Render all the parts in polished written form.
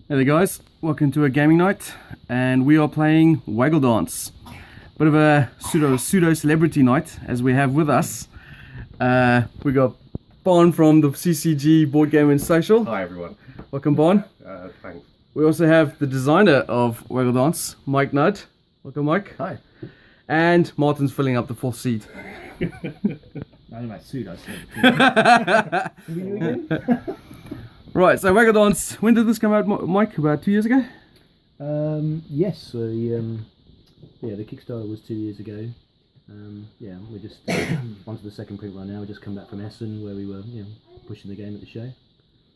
Hey there guys, welcome to a gaming night, and we are playing Waggle Dance. Bit of a pseudo celebrity night, as we have with us. We got Bon from the CCG Board Game and Social. Hi everyone. Welcome Bon. Thanks. We also have the designer of Waggle Dance, Mike Nudd. Welcome Mike. Hi. And Martin's filling up the fourth seat. I'm like pseudo celebrity. Right, so Waggle Dance, when did this come out, Mike? About 2 years ago? Yes, so the Kickstarter was 2 years ago. We're just onto the second print right now. We just come back from Essen where we were, pushing the game at the show.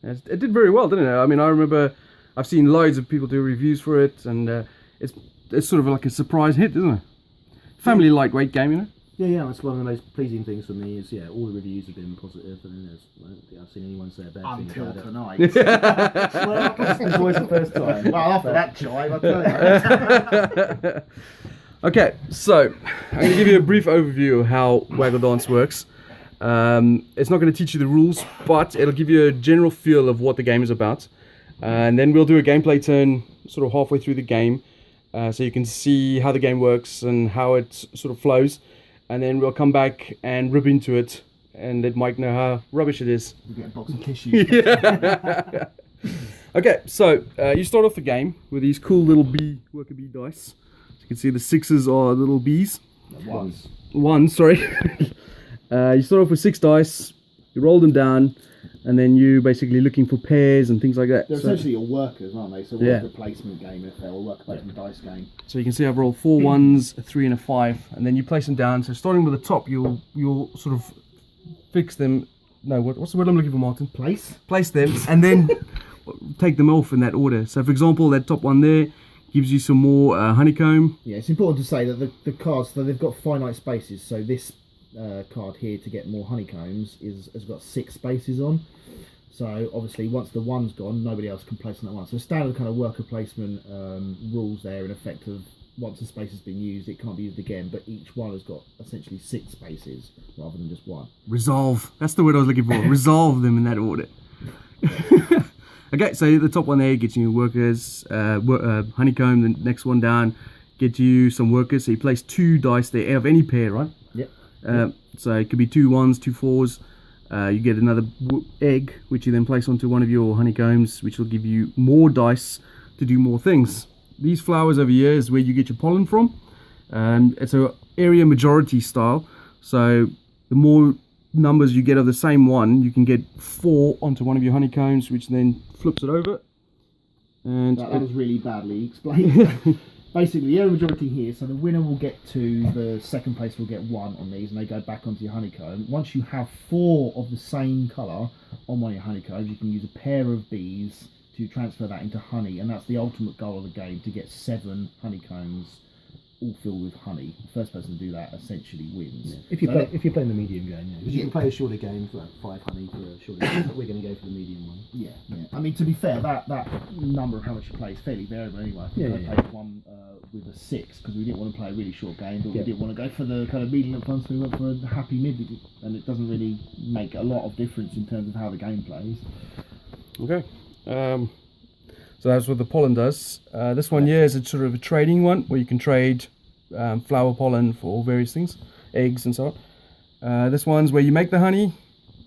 It did very well, didn't it? I mean, I remember I've seen loads of people do reviews for it, and it's sort of like a surprise hit, isn't it? Family lightweight game, you know? Yeah, that's one of the most pleasing things for me is, all the reviews have been positive, and I don't think I've seen anyone say a bad thing Until about tonight. Well, it's always the first time. Well, after that jive, I tell you. Okay, so I'm going to give you a brief overview of how Waggle Dance works. It's not going to teach you the rules, but it'll give you a general feel of what the game is about. And then we'll do a gameplay turn sort of halfway through the game, so you can see how the game works and how it sort of flows. And then we'll come back and rip into it and let Mike know how rubbish it is. You get a box of tissues. Yeah. Okay, so you start off the game with these cool little worker bee dice. You can see the sixes are little bees. Ones, sorry. You start off with 6 dice, you roll them down, and then you basically looking for pairs and things like that. They're essentially your workers, aren't they? So Yeah. worker placement game, if they're a worker placement dice game. So you can see I've rolled 4 ones, a 3 and a 5, and then you place them down. So starting with the top, you'll sort of fix them. No, what's the word I'm looking for, Martin? Place them, and then take them off in that order. So for example, that top one there gives you some more honeycomb. Yeah, it's important to say that the cards, so they've got finite spaces. So this card here to get more honeycombs has got 6 spaces on. So obviously once the one's gone, nobody else can place on that one. So standard kind of worker placement rules there in effect of once a space has been used, it can't be used again, but each one has got essentially 6 spaces rather than just one. Resolve. That's the word I was looking for. Resolve them in that order. Okay, so the top one there gets you workers, honeycomb. The next one down gets you some workers. So you place 2 dice there of any pair, right? Yep. So it could be 2 1s, 2 4s. You get another egg, which you then place onto one of your honeycombs, which will give you more dice to do more things. These flowers over here is where you get your pollen from. It's a area majority style. So the more numbers you get of the same one, you can get 4 onto one of your honeycombs, which then flips it over. And that was really badly explained. Basically, the area majority here, so the winner will get 2, the second place will get 1 on these, and they go back onto your honeycomb. Once you have 4 of the same colour on one of your honeycombs, you can use a pair of bees to transfer that into honey, and that's the ultimate goal of the game, to get 7 honeycombs all filled with honey. The first person to do that essentially wins. Yeah. If you're playing the medium game, because you can play a shorter game for like 5 honey for a shorter game, but we're going to go for the medium one. Yeah. I mean, to be fair, that number of how much you play is fairly variable anyway. I think I played one with a 6 because we didn't want to play a really short game, but we didn't want to go for the kind of medium fun, so we went for a happy mid, and it doesn't really make a lot of difference in terms of how the game plays. okay. So that's what the pollen does. This one here is a sort of a trading one where you can trade flower pollen for various things, eggs and so on. This one's where you make the honey,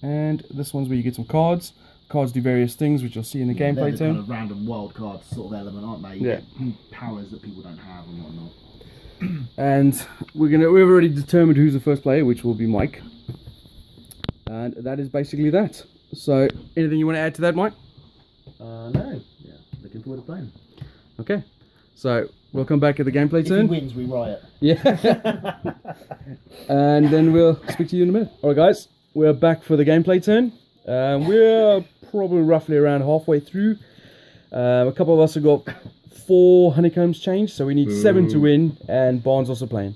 and this one's where you get some cards. Cards do various things, which you'll see in the gameplay They're turn. kind of random wild card sort of element, aren't they? You get powers that people don't have and whatnot. And we've already determined who's the first player, which will be Mike. And that is basically that. So anything you want to add to that, Mike? No. Yeah. Looking forward to playing. Okay. So we'll come back at the gameplay If turn. he wins, we riot. Yeah. And then we'll speak to you in a minute. Alright guys, we're back for the gameplay turn. We're probably roughly around halfway through. A couple of us have got 4 honeycombs changed, so we need 7 to win, and Barnes also playing.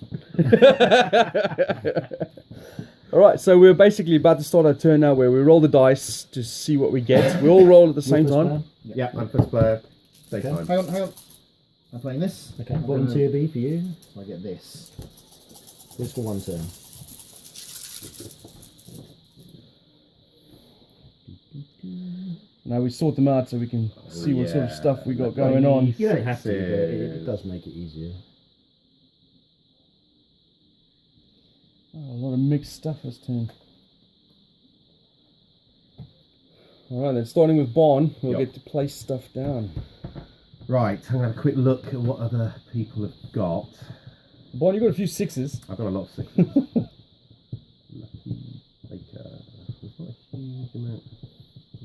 Alright, so we're basically about to start our turn now where we roll the dice to see what we get. We all roll at the same time. Yeah, I'm first player. Same Okay. time. Hang on. I'm playing this. Okay, volunteer bee for you. I get this. Just for one turn. Now we sort them out so we can see what sort of yeah. stuff we got Well, going on. You don't have to, but Sixes. it does make it easier. Oh, a lot of mixed stuff this turn. Alright then, starting with Bon, we'll Yep. get to place stuff down. Right, I'm going to have a quick look at what other people have got. Bon, you got a few sixes. I've got a lot of sixes. Lucky Baker. There's not a huge amount of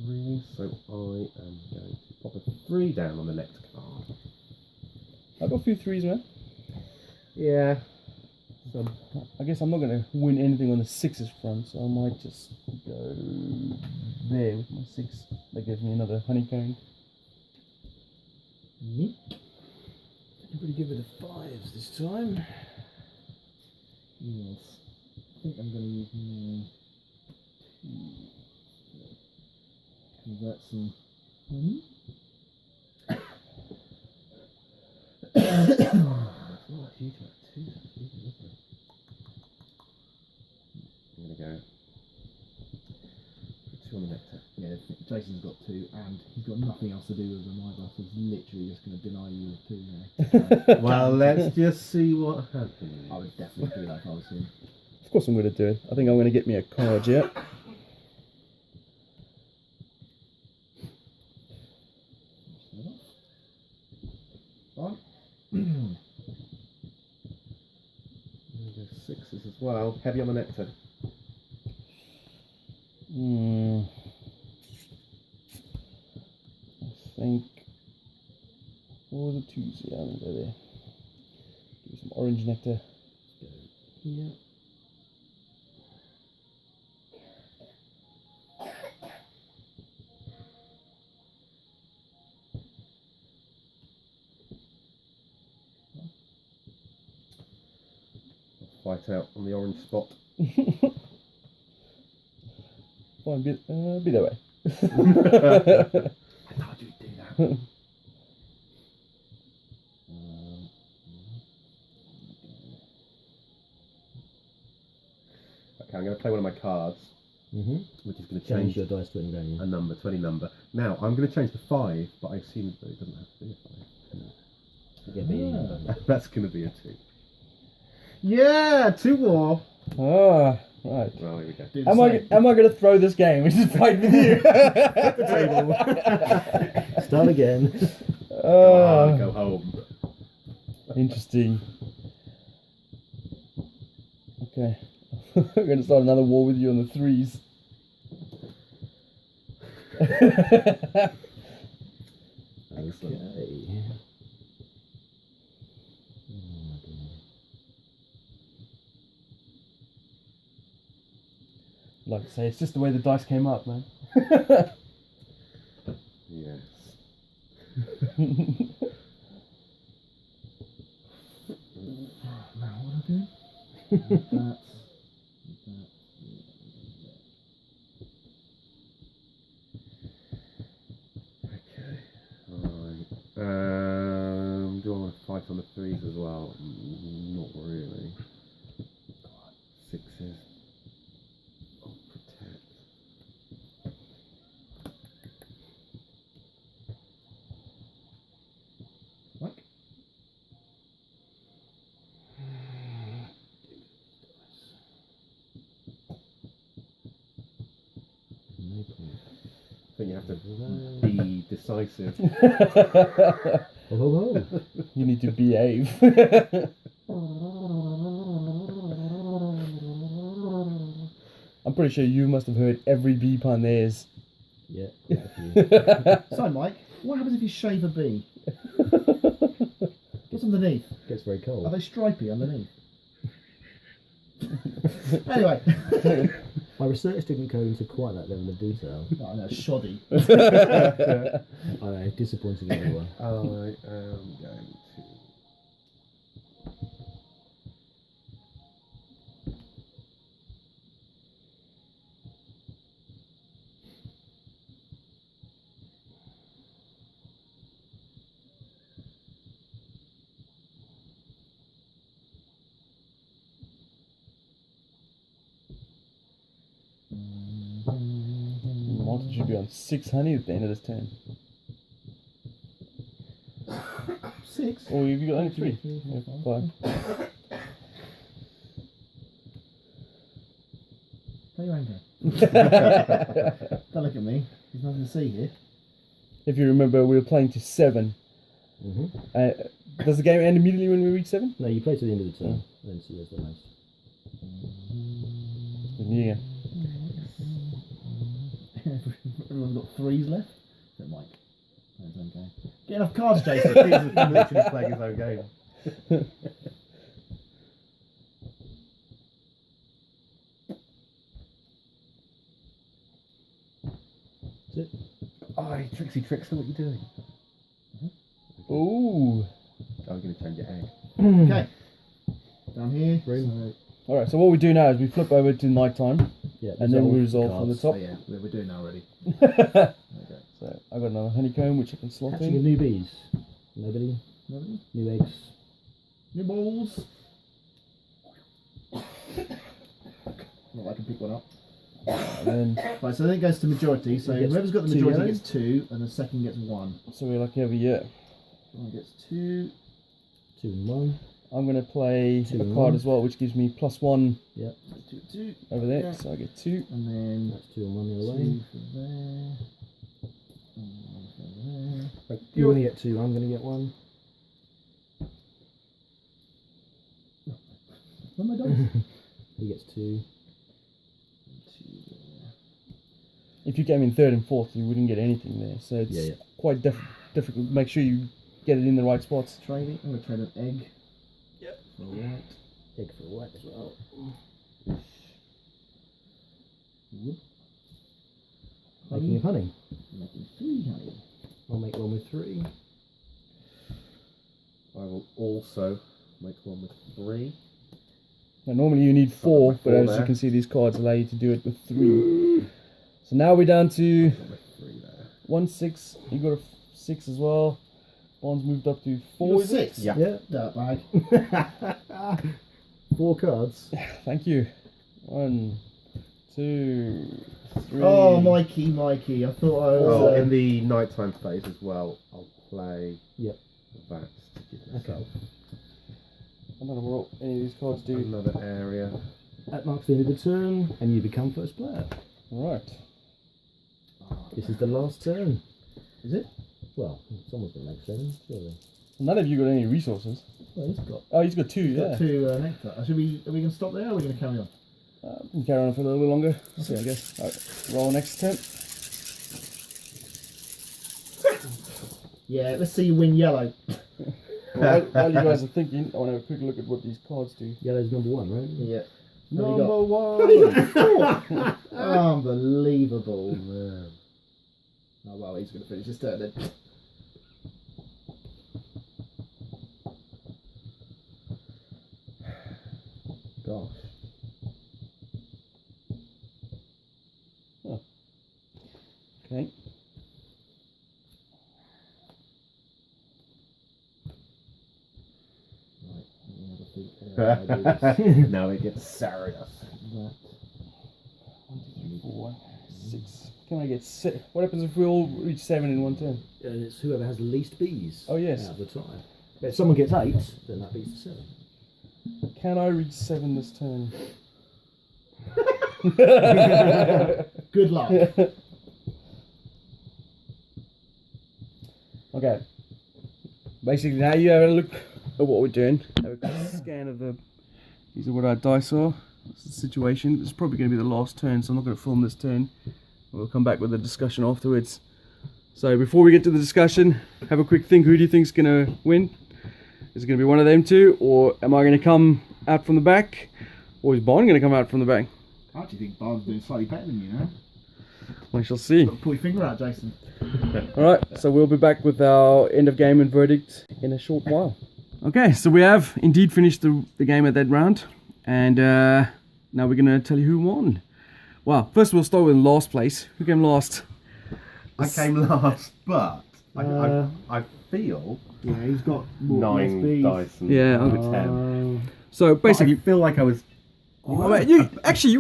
threes, so I am going to pop a 3 down on the next card. I've got a few threes, man. Yeah. So I guess I'm not going to win anything on the sixes front, so I might just go there with my 6. That gives me another honeycomb. Nick. I'm pretty good with the 5s this time. Yes. I think I'm going to use my 2. Because that's some honey. It's not a huge amount of 2s, actually, is it? I'm going to go for 2 on the nectar. Yeah, Jason's got 2, and he's got nothing else to do with them either, so he's literally just going to deny you of 2 now. Well, let's just see what happens. I would definitely do that if I was him. Of course I'm going to do it. I think I'm going to get me a card, yeah. Right. I'm going to go 6s as well. Heavy on the nectar. I think... What were the 2s? Yeah, I'm going to go there. Give me some orange nectar. Yeah. Fight out on the orange spot. Fine, be that way. I thought you'd do that. Okay, I'm going to play one of my cards, which is going to Change change your dice to a a number, 20 number. Now, I'm going to change to 5, but I assume that it doesn't have to be a 5. Yeah, be any number. That's going to be a 2. Yeah, 2 more. Ah, right. Well, here we go. Do the Am I going to throw this game? Which is fight with you? Start again. Go home. Interesting. Okay. I'm going to start another war with you on the 3s. Excellent. Okay. Like I say, it's just the way the dice came up, man. Yes. Now, what do I do? Okay. Alright. Do I want to fight on the 3s as well? Not really. 6s. Oh, protect. Like? I think you have to be decisive. Oh. You need to behave. I'm pretty sure you must have heard every bee pun there is. Yeah. So, Mike, what happens if you shave a bee? What's underneath? Gets very Are cold. they stripy underneath? Anyway. My research didn't go into quite that level of detail. I know, shoddy. I know, disappointing everyone. I am going to. advantage should be on 6 honey at the end of this turn. 6. Or have you got only 3? Yeah, 5. Play your own game. Don't look at me. There's nothing to see here. If you remember, we were playing to 7. Does the game end immediately when we reach 7? No, you play to the end of the turn, then see who's the most. Yeah. Everyone's got 3s left. Except Mike. That's okay. Get enough cards, Jason. He's literally playing his own game. That's it. Oh, Trixie Trickster, what are you doing? Ooh. I'm going to change your egg. Okay. Down here. Alright, so what we do now is we flip over to night time, Yeah, and then we resolve from the Oh top. yeah, we're doing that already. So Okay. I've got another honeycomb which I can slot Hatching of in. new bees. Nobody? Ready? New eggs? New balls. Not like I can pick one up. And then, Right, so then it goes to majority. So Gets whoever's got the 2 majority yellows. gets 2, and the second gets 1. so we're lucky over here. One gets 2. 2 and 1. I'm going to play 2 a and card 1. as well, which gives me +1 Yep. 2, 2. over there, Yeah. so I get 2. And then That's 2 and 1 the other 2 way. for there. And 1 for there. You only get 2, I'm going to get 1. Where am I done? He gets 2. 2 there. If you came in 3rd and 4th, you wouldn't get anything there, so it's Yeah. quite difficult. Make sure you get it in the right spots. Trading. I'm going to trade an egg. Yep. For a white. Egg for a white as well. Whoop. Making of honey. Making 3 honey. I'll make one with 3. I will also make one with 3. Now, normally you need 4, but 4 as there. you can see, these cards allow you to do it with 3. So now we're down to One with 3 there. 1, 6. You got a 6 as well. Bond's moved up to 4. You is got it? 6? Yeah. Yeah. Dirt bag. 4 cards. Thank you. 1, 2, 3. Oh, Mikey. I thought I was. Oh, in the nighttime phase as well, I'll play Yep. that to give myself I don't know what any of these cards do. another area. That marks the end of the turn, and you become first player. Right. This is the last turn. Is it? Well, someone's going to make 7, surely. None of you got any resources. Well, he's got. Oh, he's got 2, yeah. Got 2 nectar. Are we going to stop there or are we going to carry on? We can carry on for a little bit longer. See, I guess. Alright, roll next turn. Yeah, let's see you win yellow. While you guys are thinking, I want to have a quick look at what these cards do. Yellow's number 1, right? Yeah. Number 1! Unbelievable. Man. Oh, well, he's going to finish his turn then. Gosh. Okay. Now it gets serious. 1, 2, 3, 4, 6. Can I get 6? What happens if we all reach 7 in one turn? It's whoever has the least bees. Oh, yes. Out of the time. But if someone gets 8, then that beats the 7. Can I reach 7 this turn? Good luck. Okay. Basically, now you have a look at what we're doing. Have a quick scan of the. These are what our dice are. That's the situation. This is probably going to be the last turn, so I'm not going to film this turn. We'll come back with a discussion afterwards. So before we get to the discussion, have a quick think. Who do you think's going to win? Is it going to be one of them two, or am I going to come out from the back, or is Bond going to come out from the back? I actually think Bard's doing slightly better than you now. We shall see. Pull your finger out, Jason. Alright, so we'll be back with our end of game and verdict in a short while. Okay, so we have indeed finished the game at that round, and now we're going to tell you who won. Well, first we'll start with last place. Who came last? I came last, but I feel Yeah, he's got more 9 dice and Yeah, over okay. 10. So But basically, I feel like I was Oh, mate, you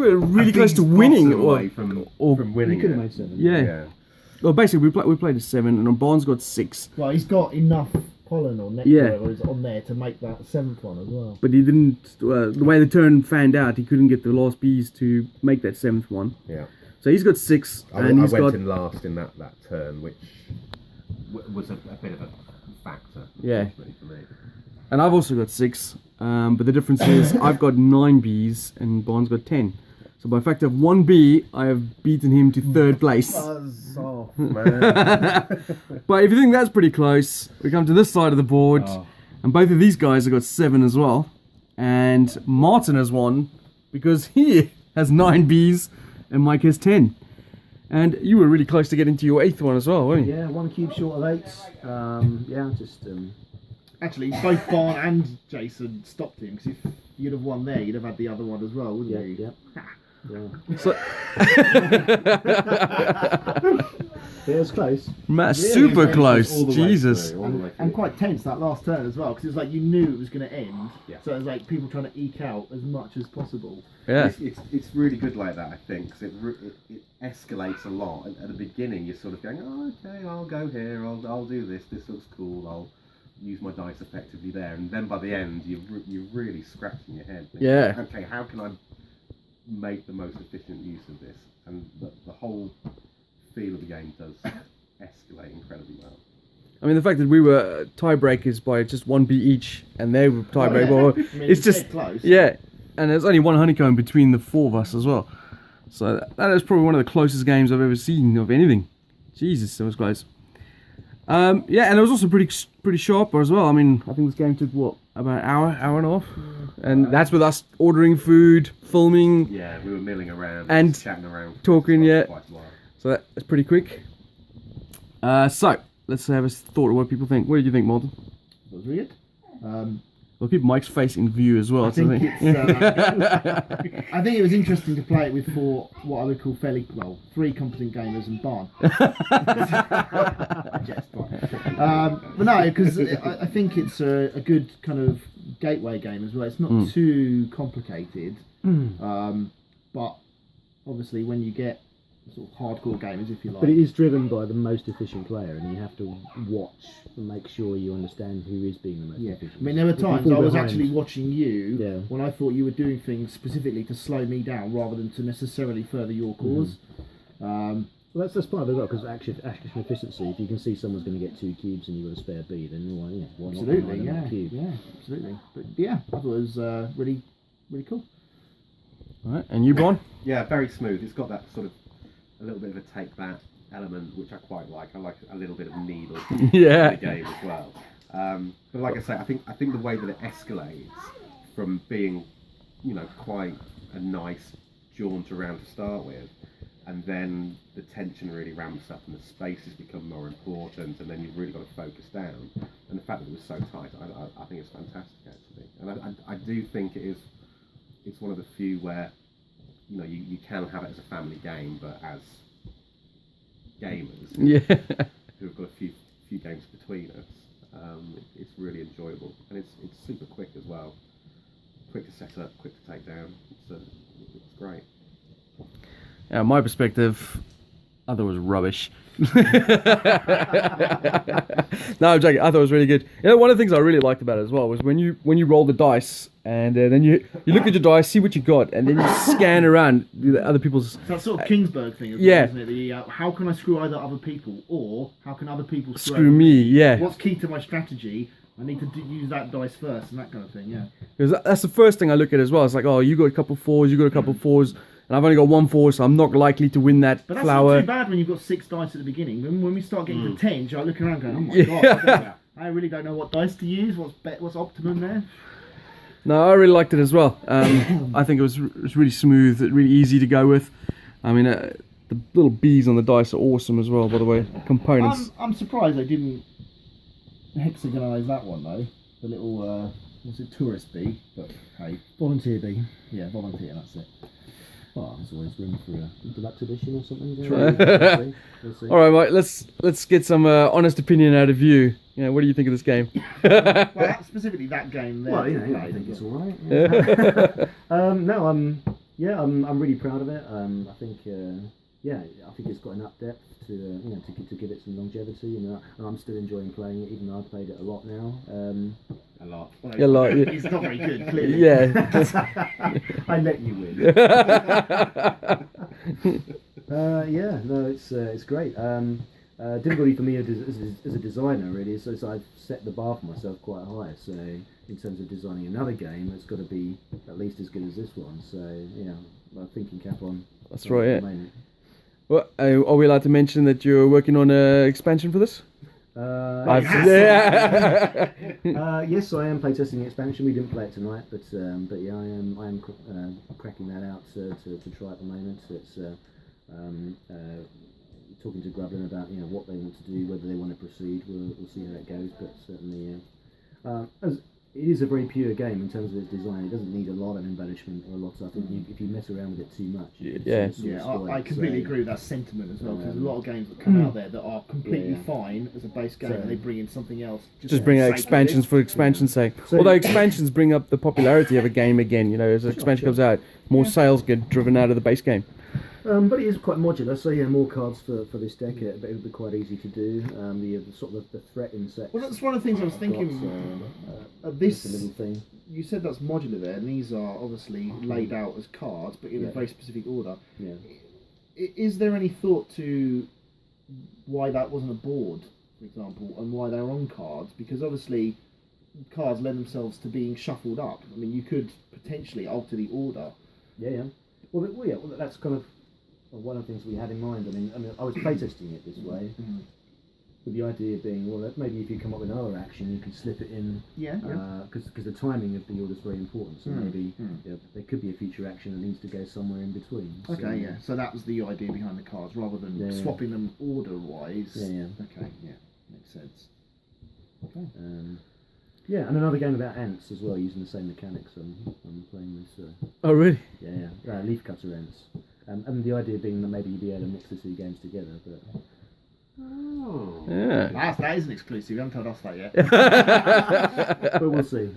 were really A close to bee's winning. bottom away from winning. You could have it. made 7. Yeah. Well, basically, we played a 7, and Barnes got 6. Well, he's got enough pollen or nectar Yeah. or is on there to make that 7th one as well. But he didn't. The way the turn fanned out, he couldn't get the last bees to make that 7th one. Yeah. So he's got 6, I and he's went got in last in that turn, which was a bit of a factor. Yeah. Unfortunately for me. and I've also got 6. But the difference is I've got 9 bees and Barnes got 10. So by factor of 1 bee, I have beaten him to 3rd place. Buzz off, man. But if you think that's pretty close, we come to this side of the board, and both of these guys have got 7 as well. And Martin has won because he has 9 bees and Mike has 10. And you were really close to getting to your 8th one as well, weren't you? Yeah, 1 cube short of 8. Actually, both Barn and Jason stopped him, because if you'd have won there, you'd have had the other one as well, wouldn't you? Yeah. So, It was close. Matt, Really super close close. Jesus. And quite tense that last turn as well, because it was like you knew it was going to end, Yeah. so it was like people trying to eke out as much as possible. Yeah. It's really good like that, I think, because it escalates a lot. At the beginning, you're sort of going, oh, okay, I'll go here, I'll do this, this looks cool, I'll use my dice effectively there. And then by the end, you're really scratching your head. Thinking, Yeah. okay, how can I make the most efficient use of this? And the whole feel of the game does escalate incredibly well. I mean, the fact that we were tiebreakers by just 1 bee each, and they were tiebreakers. Oh, Well, yeah. I mean, it's it's just dead close. Yeah, and there's only 1 honeycomb between the 4 of us as well. So that is probably one of the closest games I've ever seen of anything. Jesus, that was close. Yeah, and it was also pretty sharp as well. I mean, I think this game took what, about an hour and a half, and that's with us ordering food, filming. Yeah, we were milling around And chatting around, talking, for yeah. quite a while. So that's pretty quick. So let's have a thought of what people think. What did you think, Martin? That was really good. We'll keep Mike's face in view as well. I think I think it was interesting to play it with 4 what I would call 3 competent gamers and Barn. But no, because I think it's a good kind of gateway game as well. It's not too complicated, but obviously when you get sort of hardcore gamers, if you like. But it is driven by the most efficient player, and you have to watch and make sure you understand who is being the most efficient. I mean, there were If you times fall I was behind- actually watching you Yeah. when I thought you were doing things specifically to slow me down rather than to necessarily further your cause. Well, that's part of it, because action efficiency. If you can see someone's going to get 2 cubes and you've got a spare bee, then why not Absolutely, combine yeah, that cube? yeah, absolutely. But yeah, I thought it was really cool. All right, and you, Bron? Yeah, very smooth. It's got that sort of a little bit of a take that element, which I quite like. I like a little bit of needle Yeah. in the game as well. But like I say, I think the way that it escalates from being, quite a nice jaunt around to start with, and then the tension really ramps up and the spaces become more important, and then you've really got to focus down. And the fact that it was so tight, I think it's fantastic actually. And I do think it's one of the few where you can have it as a family game, but as gamers who have got a few games between us, it's really enjoyable, and it's super quick as well. Quick to set up, quick to take down. It's great. Yeah, my perspective, I thought it was rubbish. No, I'm joking. I thought it was really good. One of the things I really liked about it as well was when you roll the dice, and then you look at your dice, see what you got, and then you scan around the other people's. That sort of Kingsburg thing, Yeah. isn't it? How can I screw either other people, or how can other people Screw me, yeah. What's key to my strategy? I need to use that dice first, and that kind of thing. Yeah. Because that's the first thing I look at as well. It's like, oh, you got a couple 4s, you got a couple 4s, and I've only got 1 4, so I'm not likely to win that But that's flower. not too bad when you've got 6 dice at the beginning. When we start getting to 10, you're looking around going, oh my Yeah. god, I really don't know what dice to use. What's optimum there? No, I really liked it as well. I think it was really smooth, really easy to go with. I mean, the little bees on the dice are awesome as well, by the way. Components. I'm surprised they didn't hexagonise that one though. The little tourist bee, but hey, Volunteer bee. yeah, volunteer. That's it. Well, there's always room for a deluxe edition or something. We'll see. All right, Mike. Let's get some honest opinion out of you. You know, what do you think of this game? Well, specifically that game there. Well, I think it's all right. Yeah. No, I'm really proud of it. I think, I think it's got enough depth to give it some longevity, and I'm still enjoying playing it, even though I've played it a lot now. A lot. Well, A lot, yeah. He's not very good, clearly. Yeah. I let you win. It's great. Difficulty for me as a designer really is I've set the bar for myself quite high. So in terms of designing another game, it's got to be at least as good as this one. So I'm thinking cap on. That's right. Yeah. Well, are we allowed to mention that you're working on an expansion for this? Yes, I am playtesting the expansion. We didn't play it tonight, but yeah, I am cracking that out to try at the moment. It's talking to Grublin about what they want to do, whether they want to proceed. We'll see how it goes, but certainly as it is a very pure game in terms of its design. It doesn't need a lot of embellishment or a lot of. I think if you mess around with it too much, I completely agree with that sentiment as well. Because there's a lot of games that come out there that are completely fine as a base game, and they bring in something else. Just bring out expansions for expansion's sake. Although expansions bring up the popularity of a game again. As an expansion comes out, more sales get driven out of the base game. But it is quite modular, so more cards for this deck. But it would be quite easy to do. The sort of the threat insect. Well, that's one of the things I was thinking. This little thing. You said that's modular there, and these are obviously laid out as cards, but in a very specific order. Yeah. Is there any thought to why that wasn't a board, for example, and why they're on cards? Because obviously, cards lend themselves to being shuffled up. I mean, you could potentially alter the order. Yeah. Well, that's kind of one of the things we had in mind. I mean, I was playtesting it this way, with the idea being, well, maybe if you come up with another action, you can slip it in. Because the timing of the order is very important. So maybe there could be a future action that needs to go somewhere in between. Okay, so that was the idea behind the cards, rather than swapping them order-wise. Yeah. Okay, makes sense. Okay. And another game about ants as well, using the same mechanics. I'm playing this. Oh, really? Yeah. Leaf cutter ants. And the idea being that maybe you'd be able to mix the two games together, but. Oh. Yeah. That is an exclusive. You haven't told us that yet. But we'll see.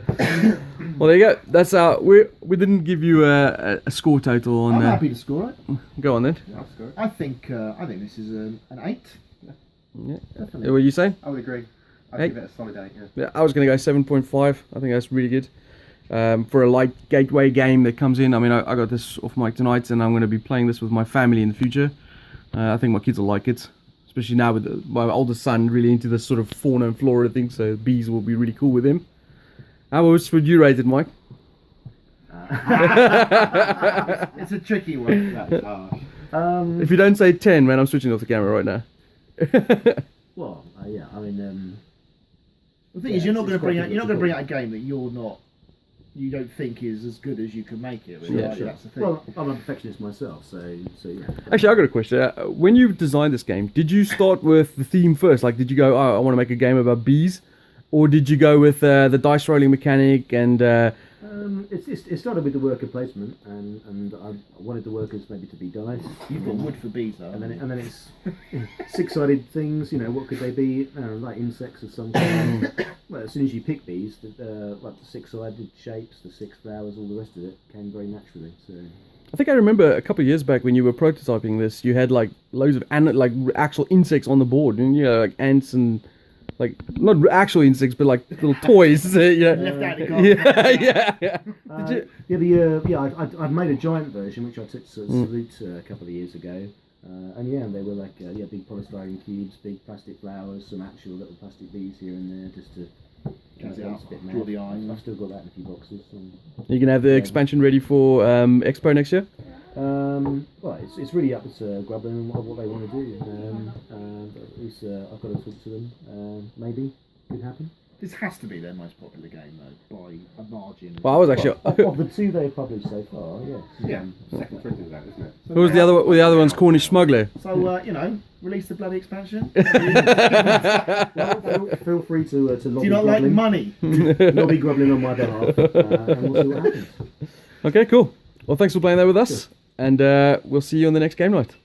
Well, there you go. That's we didn't give you a score total on. I'm happy to score it. Go on then. Yeah, I'll score it. I think this is an 8. Yeah. Definitely. What were you saying? I would agree. I'd give it a solid 8. Yeah, I was going to go 7.5. I think that's really good. For a light gateway game that comes in. I mean, I got this off mic tonight, and I'm going to be playing this with my family in the future. I think my kids will like it, especially now with my oldest son really into this sort of fauna and flora thing. So bees will be really cool with him. How else would you rate it, Mike? It's a tricky one. That's harsh. If you don't say 10, man, I'm switching off the camera right now. Well, yeah. I mean, the thing is, you're not going to bring out a game that you don't think is as good as you can make it. Really. Yeah, sure. That's the thing. Well, I'm a perfectionist myself, so yeah. Actually, I got a question. When you designed this game, did you start with the theme first? Like, did you go, I want to make a game about bees? Or did you go with the dice rolling mechanic and... It started with the worker placement, and I wanted the workers maybe to be dice. You've got wood for bees, though. And then it's six-sided things. What could they be? Like insects of some kind. Well, as soon as you pick bees, like the six-sided shapes, the 6 flowers, all the rest of it came very naturally. So. I think I remember a couple of years back when you were prototyping this, you had like loads of actual insects on the board, and like ants and. Like, not actual insects, but like little toys. Left out the garden. I'd made a giant version, which I took to Salute a couple of years ago. And they were like, big polystyrene cubes, big plastic flowers, some actual little plastic bees here and there, just to draw the eyes. I've still got that in a few boxes. You can have the expansion ready for Expo next year? Well, it's really up to Grublin and what they want to do. But at least I've got to talk to them. Maybe could happen. This has to be their most popular game, though, by a margin. Well, I was actually of the 2 they've published so far. Yeah, second printing that, isn't it? Who was the other? Well, the other one's Cornish Smuggler. So release the bloody expansion. Feel free to lobby. Do you not like money? Lobby Grublin on my behalf, and we'll see what happens. Okay, cool. Well, thanks for playing there with us. and we'll see you on the next game night.